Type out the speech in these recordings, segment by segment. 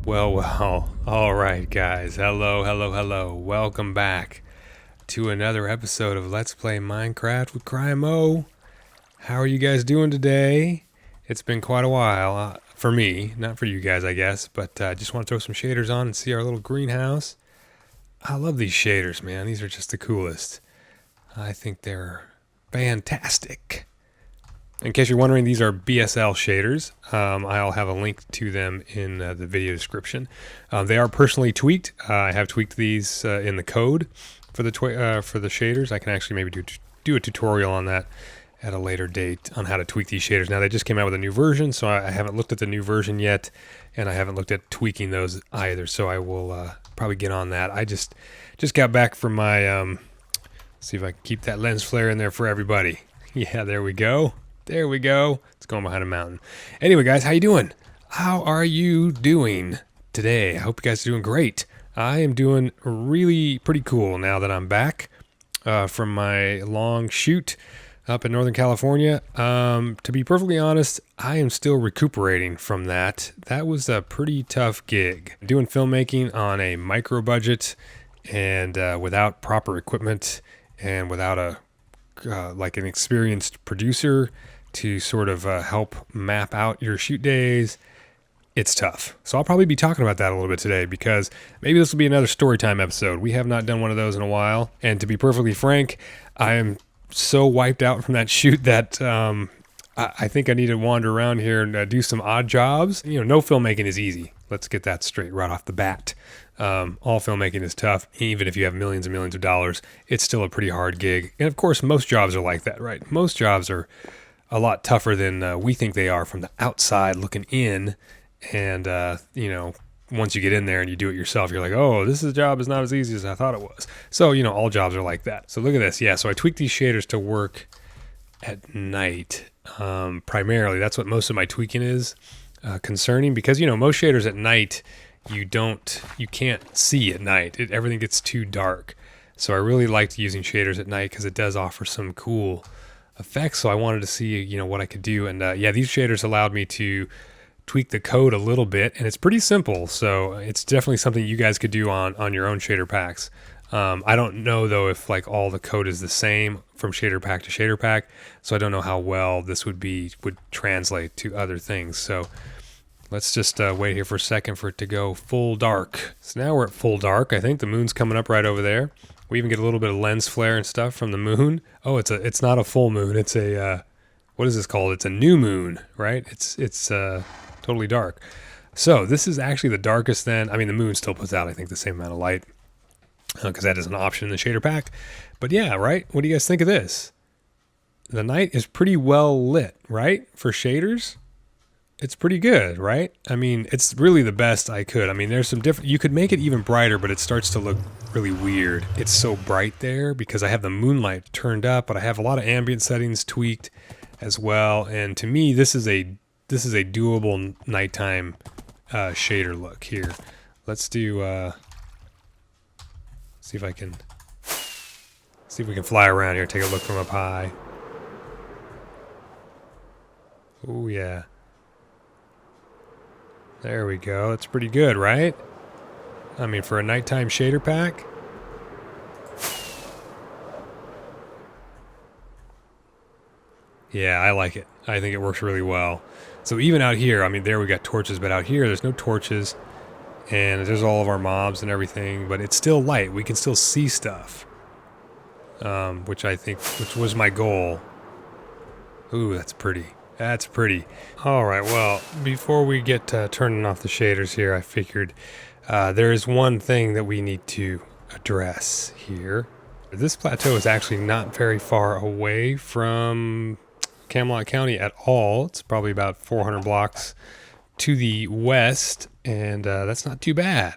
Well, all right, guys. Hello. Welcome back to another episode of Let's Play Minecraft with CryinMo. How are you guys doing today? It's been quite a while for me, not for you guys, I guess, but I just want to throw some shaders on and see our little greenhouse. I love these shaders, man. These are just the coolest. I think they're fantastic. In case you're wondering, these are BSL shaders. I'll have a link to them in the video description. They are personally tweaked. I have tweaked these in the code for the shaders. I can actually maybe do a tutorial on that at a later date on how to tweak these shaders. Now, they just came out with a new version, so I haven't looked at the new version yet, and I haven't looked at tweaking those either, so I will probably get on that. I just got back from my... see if I can keep that lens flare in there for everybody. Yeah, there we go. There we go. It's going behind a mountain. Anyway, guys, how you doing? How are you doing today? I hope you guys are doing great. I am doing really pretty cool now that I'm back from my long shoot up in Northern California. To be perfectly honest, I am still recuperating from that. That was a pretty tough gig. Doing filmmaking on a micro budget and without proper equipment and without a like an experienced producer to sort of help map out your shoot days, it's tough. So I'll probably be talking about that a little bit today, because maybe this will be another story time episode. We have not done one of those in a while, and to be perfectly frank, I am so wiped out from that shoot that I think I need to wander around here and do some odd jobs. You know, no filmmaking is easy. Let's get that straight right off the bat. All filmmaking is tough. Even if you have millions and millions of dollars, it's still a pretty hard gig. And of course, most jobs are like that, right? Most jobs are a lot tougher than we think they are from the outside looking in. And, you know, once you get in there and you do it yourself, you're like, oh, this job is not as easy as I thought it was. So, you know, all jobs are like that. So look at this. Yeah, so I tweaked these shaders to work at night. Primarily, that's what most of my tweaking is concerning, because, you know, most shaders at night, you can't see at night. Everything gets too dark. So I really liked using shaders at night because it does offer some cool effects. So I wanted to see, you know, what I could do. And yeah, these shaders allowed me to tweak the code a little bit, and it's pretty simple. So it's definitely something you guys could do on your own shader packs. I don't know though if like all the code is the same from shader pack to shader pack. So I don't know how well this would translate to other things. So let's just wait here for a second for it to go full dark. So now we're at full dark. I think the moon's coming up right over there. We even get a little bit of lens flare and stuff from the moon. Oh, it's not a full moon. It's a, what is this called? It's a new moon, right? It's totally dark. So this is actually the darkest then. I mean, the moon still puts out, I think, the same amount of light because that is an option in the shader pack. But yeah, right? What do you guys think of this? The night is pretty well lit, right? For shaders. It's pretty good, right? I mean, it's really the best I could. I mean, there's some different... You could make it even brighter, but it starts to look really weird. It's so bright there because I have the moonlight turned up, but I have a lot of ambient settings tweaked as well. And to me, this is a doable nighttime shader look here. Let's do... see if we can fly around here. Take a look from up high. Oh yeah. There we go. It's pretty good, right? I mean, for a nighttime shader pack. Yeah, I like it. I think it works really well. So even out here, I mean, there we got torches, but out here, there's no torches. And there's all of our mobs and everything, but it's still light. We can still see stuff. Which was my goal. Ooh, that's pretty. That's pretty. All right, well, before we get turning off the shaders here, I figured there is one thing that we need to address here. This plateau is actually not very far away from Camelot County at all. It's probably about 400 blocks to the west, and that's not too bad.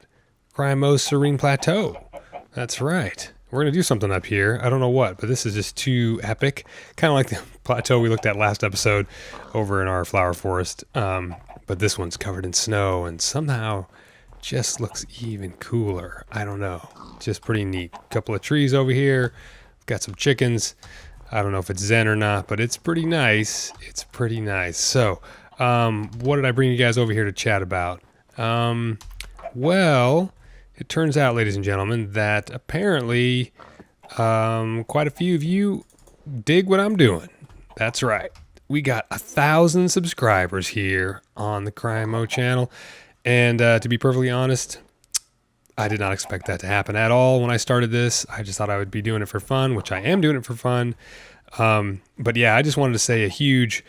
CryinMo's Serene Plateau. That's right. We're going to do something up here. I don't know what, but this is just too epic. Kind of like the plateau we looked at last episode over in our flower forest. But this one's covered in snow and somehow just looks even cooler. I don't know. Just pretty neat. Couple of trees over here. Got some chickens. I don't know if it's Zen or not, but it's pretty nice. It's pretty nice. So, what did I bring you guys over here to chat about? Well, it turns out, ladies and gentlemen, that apparently quite a few of you dig what I'm doing. That's right. We got 1,000 subscribers here on the CryinMo channel. And to be perfectly honest, I did not expect that to happen at all when I started this. I just thought I would be doing it for fun, which I am doing it for fun. But yeah, I just wanted to say a huge,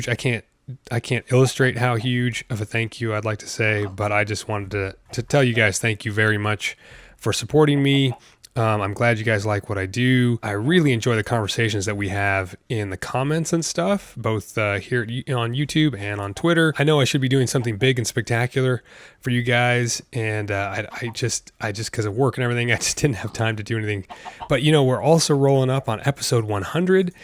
I can't illustrate how huge of a thank you I'd like to say, but I just wanted to tell you guys thank you very much for supporting me. I'm glad you guys like what I do. I really enjoy the conversations that we have in the comments and stuff, both here on YouTube and on Twitter. I know I should be doing something big and spectacular for you guys, and I just because of work and everything, I just didn't have time to do anything. But you know, we're also rolling up on episode 100,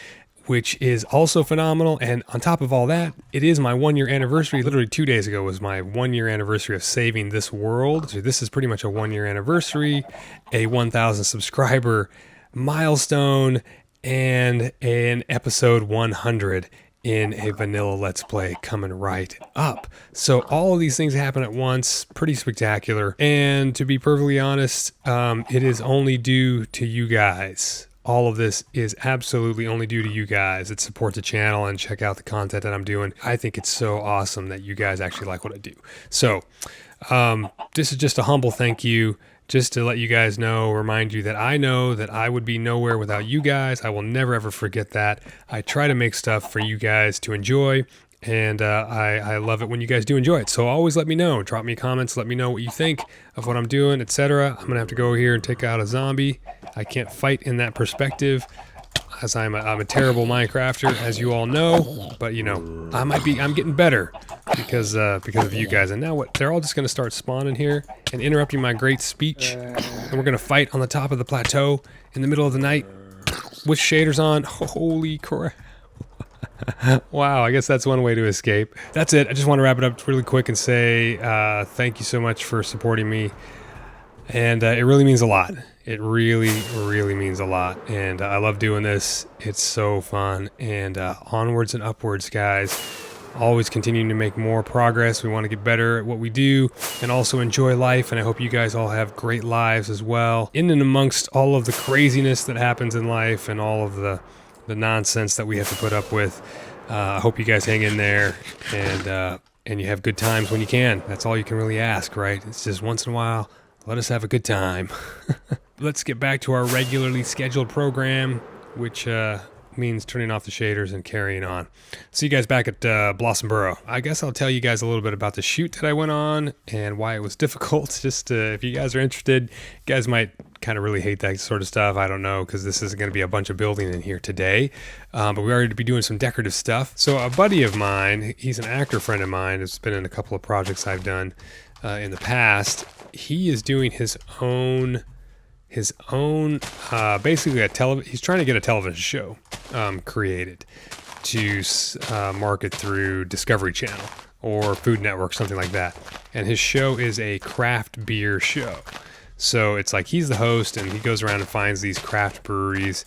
which is also phenomenal. And on top of all that, it is my 1-year anniversary. Literally 2 days ago was my 1-year anniversary of saving this world. So this is pretty much a 1-year anniversary, a 1,000 subscriber milestone, and an episode 100 in a vanilla Let's Play coming right up. So all of these things happen at once, pretty spectacular. And to be perfectly honest, it is only due to you guys. All of this is absolutely only due to you guys that support the channel and check out the content that I'm doing. I think it's so awesome that you guys actually like what I do. So this is just a humble thank you, just to let you guys know, remind you that I know that I would be nowhere without you guys. I will never ever forget that. I try to make stuff for you guys to enjoy, and I love it when you guys do enjoy it. So always let me know. Drop me comments. Let me know what you think of what I'm doing, etc. I'm gonna have to go here and take out a zombie. I can't fight in that perspective, as I'm a terrible Minecrafter, as you all know. But you know, I'm getting better because of you guys. And now what? They're all just gonna start spawning here and interrupting my great speech. And we're gonna fight on the top of the plateau in the middle of the night with shaders on. Holy crap! Wow, I guess that's one way to escape. That's it. I just want to wrap it up really quick and say thank you so much for supporting me. And it really means a lot. It really means a lot. And I love doing this. It's so fun. And onwards and upwards, guys. Always continuing to make more progress. We want to get better at what we do and also enjoy life. And I hope you guys all have great lives as well. In and amongst all of the craziness that happens in life and all of the nonsense that we have to put up with. I hope you guys hang in there and you have good times when you can. That's all you can really ask, right? It's just once in a while, let us have a good time. Let's get back to our regularly scheduled program, which means turning off the shaders and carrying on. See you guys back at Blossom Burrow. I guess I'll tell you guys a little bit about the shoot that I went on and why it was difficult. Just if you guys are interested, you guys might kind of really hate that sort of stuff. I don't know, because this isn't going to be a bunch of building in here today. But we are going to be doing some decorative stuff. So a buddy of mine, he's an actor friend of mine, has been in a couple of projects I've done in the past. He is doing his own basically he's trying to get a television show created to market through Discovery Channel or Food Network, something like that. And his show is a craft beer show. So it's like he's the host and he goes around and finds these craft breweries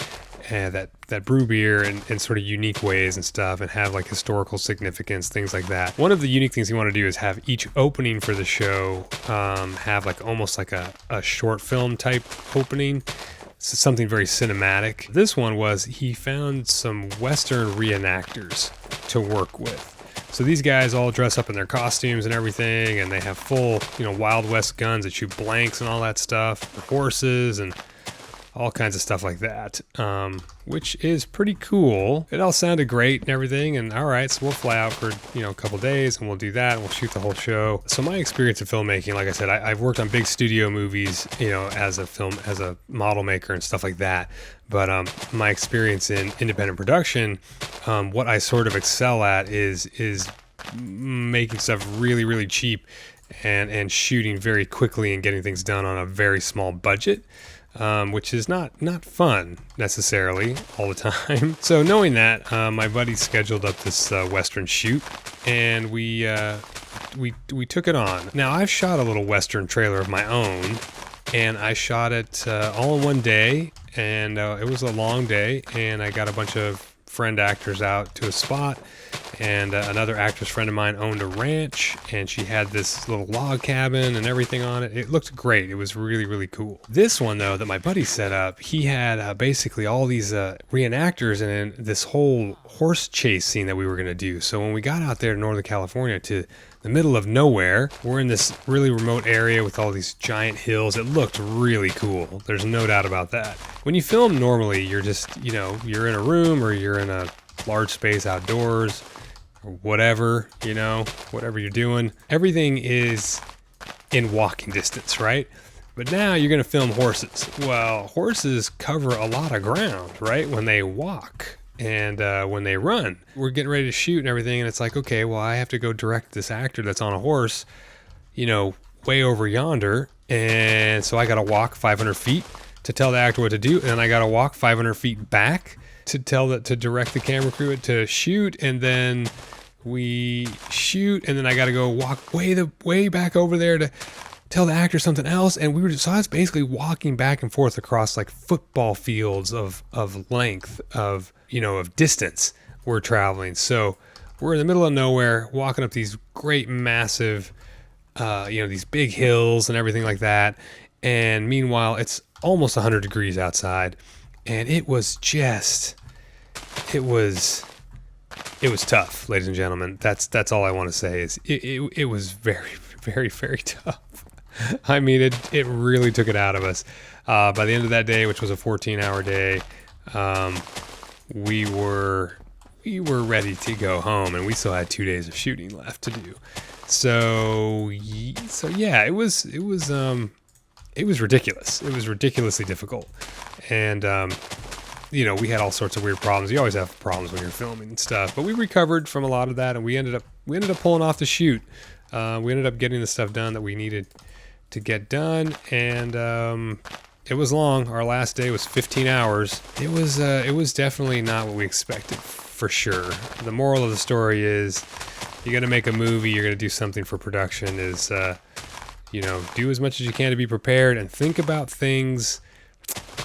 that brew beer in sort of unique ways and stuff, and have like historical significance, things like that. One of the unique things you want to do is have each opening for the show have like almost like a short film type opening. So something very cinematic. This one was he found some Western reenactors to work with. So these guys all dress up in their costumes and everything, and they have full, Wild West guns that shoot blanks and all that stuff, horses and all kinds of stuff like that, which is pretty cool. It all sounded great and everything, and all right, so we'll fly out for a couple days and we'll do that and we'll shoot the whole show. So my experience of filmmaking, like I said, I've worked on big studio movies, as a model maker and stuff like that. But my experience in independent production, what I sort of excel at is making stuff really cheap and shooting very quickly and getting things done on a very small budget. Which is not fun necessarily all the time. So knowing that, my buddy scheduled up this Western shoot, and we took it on. Now I've shot a little Western trailer of my own, and I shot it all in one day, and it was a long day, and I got a bunch of friend actors out to a spot, And another actress friend of mine owned a ranch, and she had this little log cabin and everything on it. It looked great. It was really, really cool. This one, though, that my buddy set up, he had basically all these reenactors and this whole horse chase scene that we were going to do. So when we got out there to Northern California to the middle of nowhere, we're in this really remote area with all these giant hills. It looked really cool. There's no doubt about that. When you film normally, you're just, you know, you're in a room or you're in a large space outdoors, or whatever, you know, whatever you're doing. Everything is in walking distance, right? But now you're going to film horses. Well, horses cover a lot of ground, right? When they walk and when they run. We're getting ready to shoot and everything, and it's like, okay, well, I have to go direct this actor that's on a horse, you know, way over yonder. And so I got to walk 500 feet to tell the actor what to do. And then I got to walk 500 feet back to direct the camera crew to shoot, and then we shoot, and then I got to go walk way back over there to tell the actor something else. And so I was basically walking back and forth across like football fields of length, of, you know, of distance we're traveling. So we're in the middle of nowhere, walking up these great massive, you know, these big hills and everything like that. And meanwhile, it's almost 100 degrees outside, and it was tough, ladies and gentlemen. That's all I want to say is it was very, very, very tough. I mean, it really took it out of us. By the end of that day, which was a 14-hour day, we were ready to go home, and we still had 2 days of shooting left to do. So yeah, it was ridiculous. It was ridiculously difficult, and you know, we had all sorts of weird problems. You always have problems when you're filming and stuff, but we recovered from a lot of that, and we ended up pulling off the shoot. We ended up getting the stuff done that we needed to get done, and it was long. Our last day was 15 hours. It was definitely not what we expected, for sure. The moral of the story is, you're gonna make a movie, you're gonna do something for production, is you know, do as much as you can to be prepared, and think about things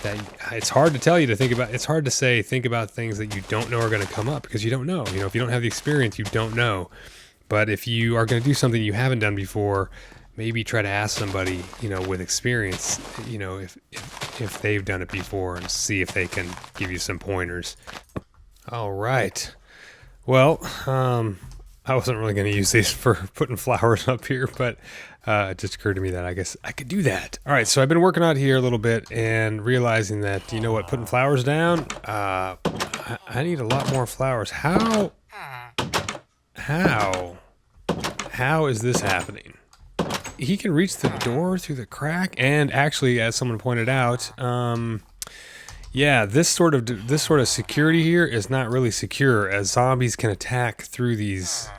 that it's hard to tell you to think about. It's hard to say think about things that you don't know are going to come up, because you don't know. You know, if you don't have the experience, you don't know. But if you are going to do something you haven't done before, maybe try to ask somebody, you know, with experience, you know, if they've done it before, and see if they can give you some pointers. All right. Well, I wasn't really going to use these for putting flowers up here, but it just occurred to me that I guess I could do that. All right, so I've been working out here a little bit and realizing that, you know what, putting flowers down, I need a lot more flowers. How is this happening? He can reach the door through the crack, and actually, as someone pointed out, yeah, this sort of security here is not really secure, as zombies can attack through these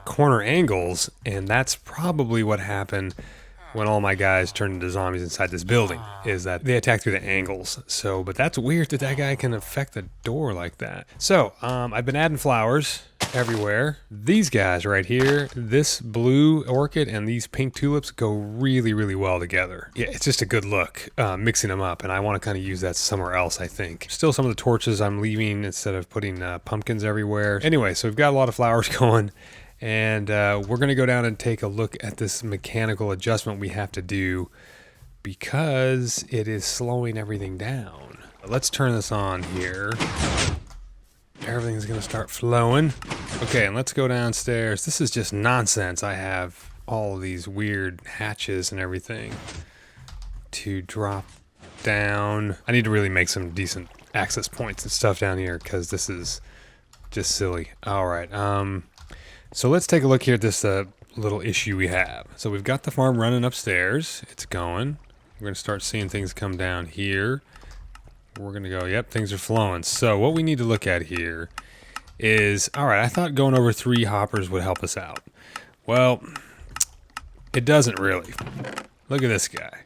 corner angles, and that's probably what happened when all my guys turned into zombies inside this building, is that they attack through the angles. So, but that's weird that guy can affect the door like that. So, I've been adding flowers everywhere. These guys right here, this blue orchid and these pink tulips go really, really well together. Yeah, it's just a good look, mixing them up, and I want to kind of use that somewhere else, I think. Still some of the torches I'm leaving instead of putting pumpkins everywhere. Anyway, so we've got a lot of flowers going, and we're going to go down and take a look at this mechanical adjustment we have to do, because it is slowing everything down. Let's turn this on here. Everything's going to start flowing. Okay, and let's go downstairs. This is just nonsense. I have all of these weird hatches and everything to drop down. I need to really make some decent access points and stuff down here, because this is just silly. All right, so let's take a look here at this little issue we have. So we've got the farm running upstairs. It's going. We're going to start seeing things come down here. We're going to go, yep, things are flowing. So what we need to look at here is, all right, I thought going over 3 hoppers would help us out. Well, it doesn't really. Look at this guy.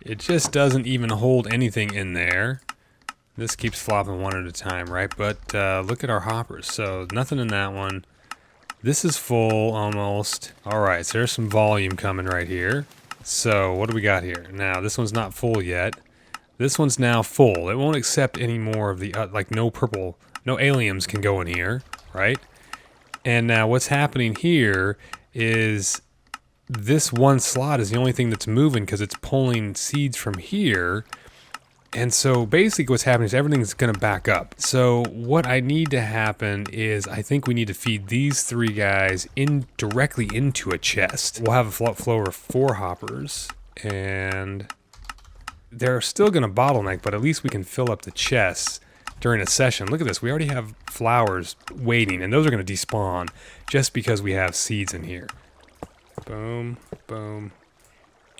It just doesn't even hold anything in there. This keeps flopping one at a time, right? But look at our hoppers. So nothing in that one. This is full almost. All right, so there's some volume coming right here. So what do we got here? Now, this one's not full yet. This one's now full. It won't accept any more of the, like no purple, no aliens can go in here, right? And now what's happening here is this one slot is the only thing that's moving because it's pulling seeds from here. And so basically what's happening is everything's going to back up. So what I need to happen is I think we need to feed these 3 guys directly into a chest. We'll have a flow of 4 hoppers, and they're still going to bottleneck, but at least we can fill up the chests during a session. Look at this. We already have flowers waiting, and those are going to despawn just because we have seeds in here. Boom, boom.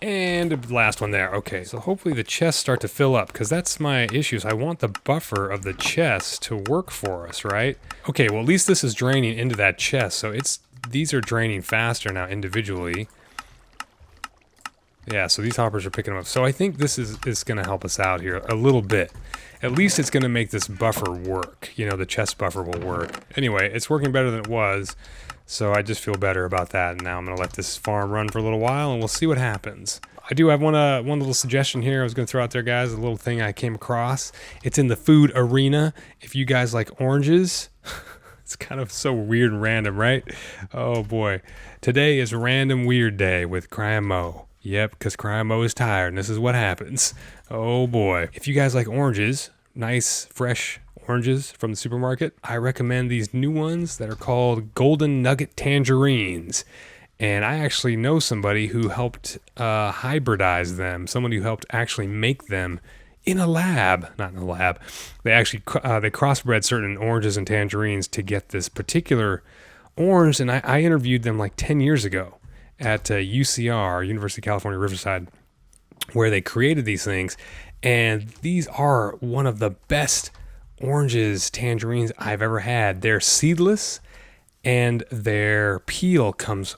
And the last one there. Okay, so hopefully the chests start to fill up, because that's my issue. I want the buffer of the chest to work for us, right? Okay, well at least this is draining into that chest, so these are draining faster now individually. Yeah, so these hoppers are picking them up. So I think this is going to help us out here a little bit. At least it's going to make this buffer work. You know, the chest buffer will work. Anyway, it's working better than it was. So I just feel better about that. And now I'm going to let this farm run for a little while, and we'll see what happens. I do have one little suggestion here I was going to throw out there, guys. A little thing I came across. It's in the food arena. If you guys like oranges, it's kind of so weird and random, right? Oh boy. Today is Random Weird Day with CryinMo. Yep, because CryinMo is tired, and this is what happens. Oh boy. If you guys like oranges, nice, fresh oranges from the supermarket, I recommend these new ones that are called Golden Nugget Tangerines. And I actually know somebody who helped hybridize them, someone who helped actually make them in a lab. Not in a lab. They actually they crossbred certain oranges and tangerines to get this particular orange, and I interviewed them like 10 years ago at UCR, University of California, Riverside, where they created these things. And these are one of the best oranges, tangerines I've ever had. They're seedless, and their peel comes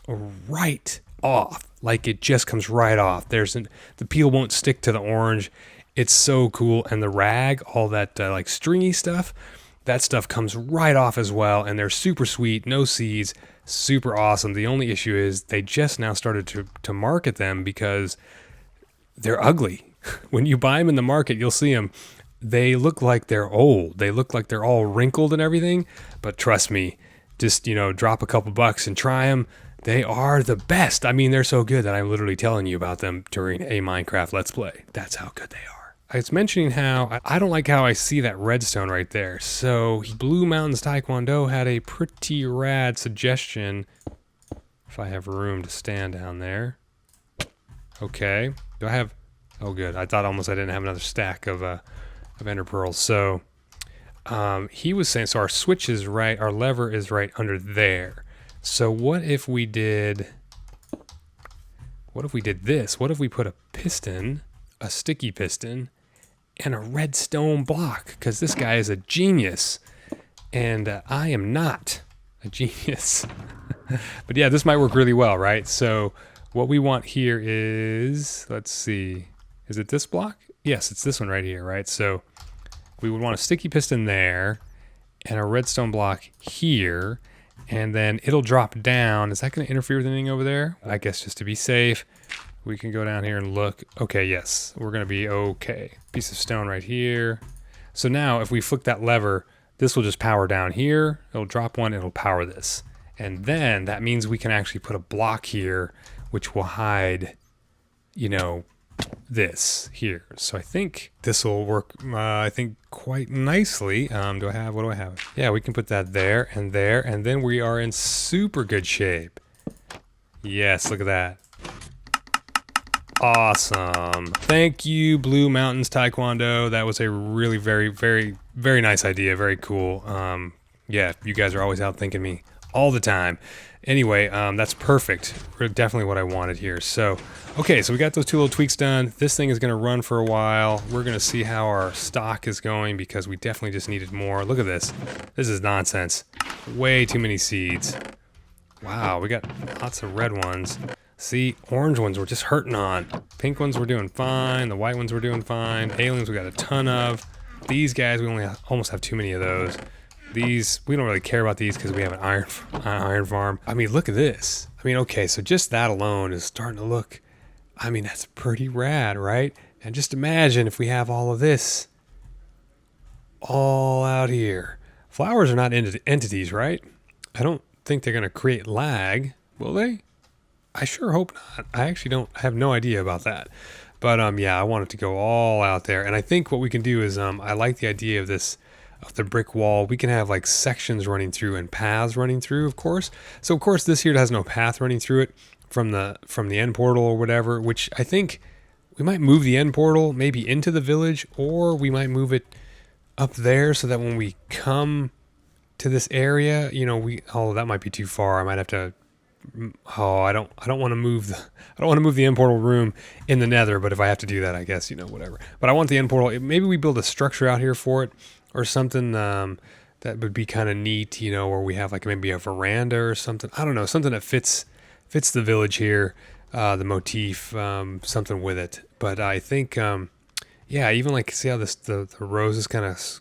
right off. Like it just comes right off. The peel won't stick to the orange. It's so cool. And the rag, all that like stringy stuff, that stuff comes right off as well. And they're super sweet, no seeds, super awesome. The only issue is they just now started to market them because they're ugly. When you buy them in the market, you'll see them. They look like they're old. They look like they're all wrinkled and everything. But trust me, just, drop a couple bucks and try them. They are the best. I mean, they're so good that I'm literally telling you about them during a Minecraft Let's Play. That's how good they are. I was mentioning how I don't like how I see that redstone right there. So Blue Mountains Taekwondo had a pretty rad suggestion. If I have room to stand down there. Okay. Do I have... Oh, good. I thought almost I didn't have another stack of ender pearls. So he was saying, so our switch is right, our lever is right under there. So what if we did this? What if we put a piston, a sticky piston, and a redstone block? Because this guy is a genius, and I am not a genius. But yeah, this might work really well, right? So what we want here is, let's see, is it this block? Yes, it's this one right here, right? So we would want a sticky piston there and a redstone block here, and then it'll drop down. Is that going to interfere with anything over there? I guess just to be safe, we can go down here and look. Okay, yes, we're going to be okay. Piece of stone right here. So now if we flick that lever, this will just power down here. It'll drop one, it'll power this. And then that means we can actually put a block here, which will hide, this here. So I think this will work, I think, quite nicely. What do I have? Yeah, we can put that there, and then we are in super good shape. Yes, look at that. Awesome. Thank you, Blue Mountains Taekwondo. That was a really very, very, very nice idea. Very cool. Yeah, you guys are always outthinking me all the time. Anyway, that's perfect. Definitely what I wanted here. So, okay, so we got those 2 little tweaks done. This thing is going to run for a while. We're going to see how our stock is going because we definitely just needed more. Look at this. This is nonsense. Way too many seeds. Wow, we got lots of red ones. See, orange ones we're just hurting on. Pink ones we're doing fine. The white ones we're doing fine. Aliens we got a ton of. These guys, we almost have too many of those. These, we don't really care about these because we have an iron farm. I mean, look at this. I mean, okay, so just that alone is starting to look, I mean, that's pretty rad, right? And just imagine if we have all of this all out here. Flowers are not entities, right? I don't think they're going to create lag. Will they? I sure hope not. I actually I have no idea about that. But yeah, I want it to go all out there. And I think what we can do is I like the idea of this, of the brick wall. We can have like sections running through and paths running through, of course. So of course this here has no path running through it from the end portal or whatever, which I think we might move the end portal maybe into the village, or we might move it up there so that when we come to this area, you know, oh, that might be too far. I might have to, oh, I don't want to move the end portal room in the nether, but if I have to do that, I guess, you know, whatever. But I want the end portal. Maybe we build a structure out here for it or something that would be kind of neat, you know, where we have like maybe a veranda or something. I don't know, something that fits the village here, the motif, something with it. But I think, yeah, even like, see how the roses kind of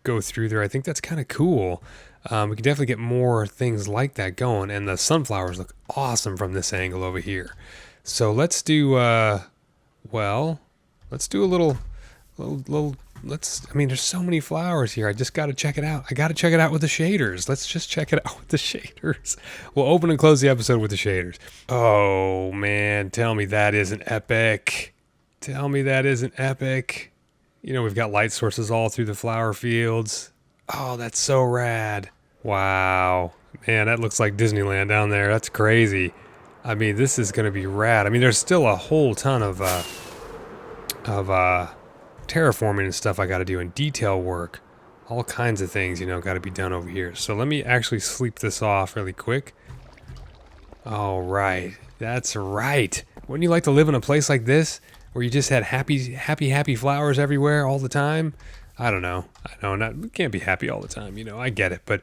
go through there. I think that's kind of cool. We can definitely get more things like that going, and the sunflowers look awesome from this angle over here. So let's do, well, let's do a little, I mean, there's so many flowers here. I just got to check it out. I got to check it out with the shaders. Let's just check it out with the shaders. We'll open and close the episode with the shaders. Oh man, tell me that isn't epic. Tell me that isn't epic. You know, we've got light sources all through the flower fields. Oh, that's so rad. Wow. Man, that looks like Disneyland down there. That's crazy. I mean, this is going to be rad. I mean, there's still a whole ton of terraforming and stuff I got to do, and detail work. All kinds of things, you know, got to be done over here. So let me actually sleep this off really quick. All right. That's right. Wouldn't you like to live in a place like this, where you just had happy flowers everywhere all the time? I don't know. We can't be happy all the time, you know. I get it, but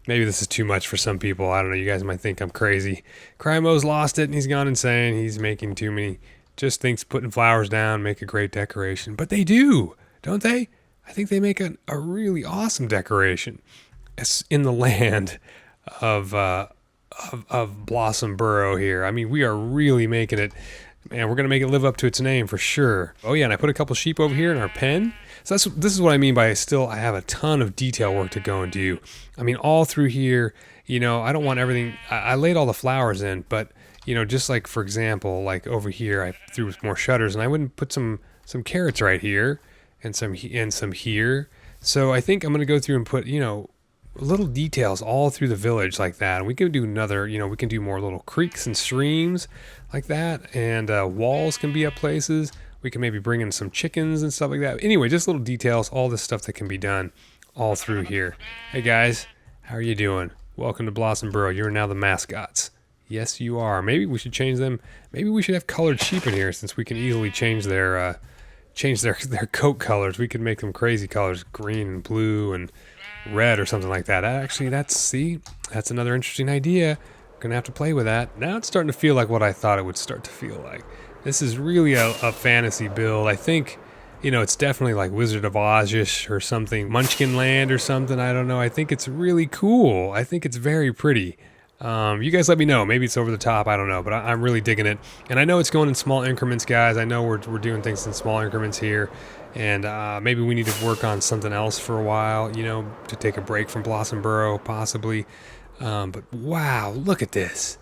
maybe this is too much for some people. I don't know. You guys might think I'm crazy. CryinMo's lost it and he's gone insane. He's making too many. Just thinks putting flowers down make a great decoration, but they do, don't they? I think they make a really awesome decoration. It's in the land of Blossom Burrow here. I mean, we are really making it. Man, we're going to make it live up to its name for sure. Oh yeah, and I put a couple sheep over here in our pen. So this is what I mean by I have a ton of detail work to go and do. I mean, all through here, you know, I don't want everything. I laid all the flowers in, but, you know, just like, for example, like over here, I threw more shutters, and I wouldn't put some carrots right here and some here. So I think I'm going to go through and put, you know, little details all through the village like that. And we can do another, you know, we can do more little creeks and streams like that, and walls can be up places. We can maybe bring in some chickens and stuff like that. Anyway, just little details, all this stuff that can be done all through here. Hey guys, how are you doing? Welcome to Blossom Burrow. You're now the mascots. Yes, you are. Maybe we should change them. Maybe we should have colored sheep in here, since we can easily change their coat colors. We could make them crazy colors, green and blue and red or something like that. Actually, that's another interesting idea. We're gonna have to play with that. Now it's starting to feel like what I thought it would start to feel like. This is really a fantasy build. I think, you know, it's definitely like Wizard of Oz-ish or something, Munchkin Land or something. I don't know. I think it's really cool. I think it's very pretty. You guys let me know. Maybe it's over the top. I don't know, but I'm really digging it. And I know it's going in small increments, guys. I know we're doing things in small increments here. And maybe we need to work on something else for a while, you know, to take a break from Blossom Burrow, possibly. But wow, look at this.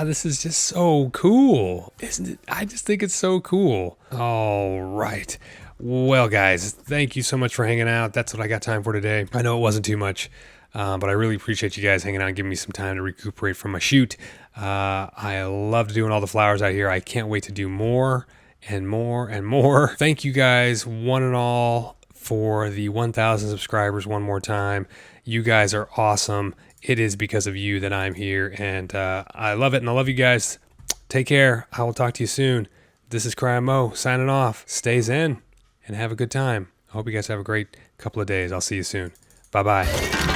This is just so cool, isn't it? I just think it's so cool. All right. Well, guys, thank you so much for hanging out. That's what I got time for today. I know it wasn't too much, but I really appreciate you guys hanging out and giving me some time to recuperate from my shoot. I loved doing all the flowers out here. I can't wait to do more and more and more. Thank you guys, one and all, for the 1,000 subscribers one more time. You guys are awesome. It is because of you that I'm here, and I love it, and I love you guys. Take care. I will talk to you soon. This is CryinMo signing off. Stay zen and have a good time. I hope you guys have a great couple of days. I'll see you soon. Bye-bye.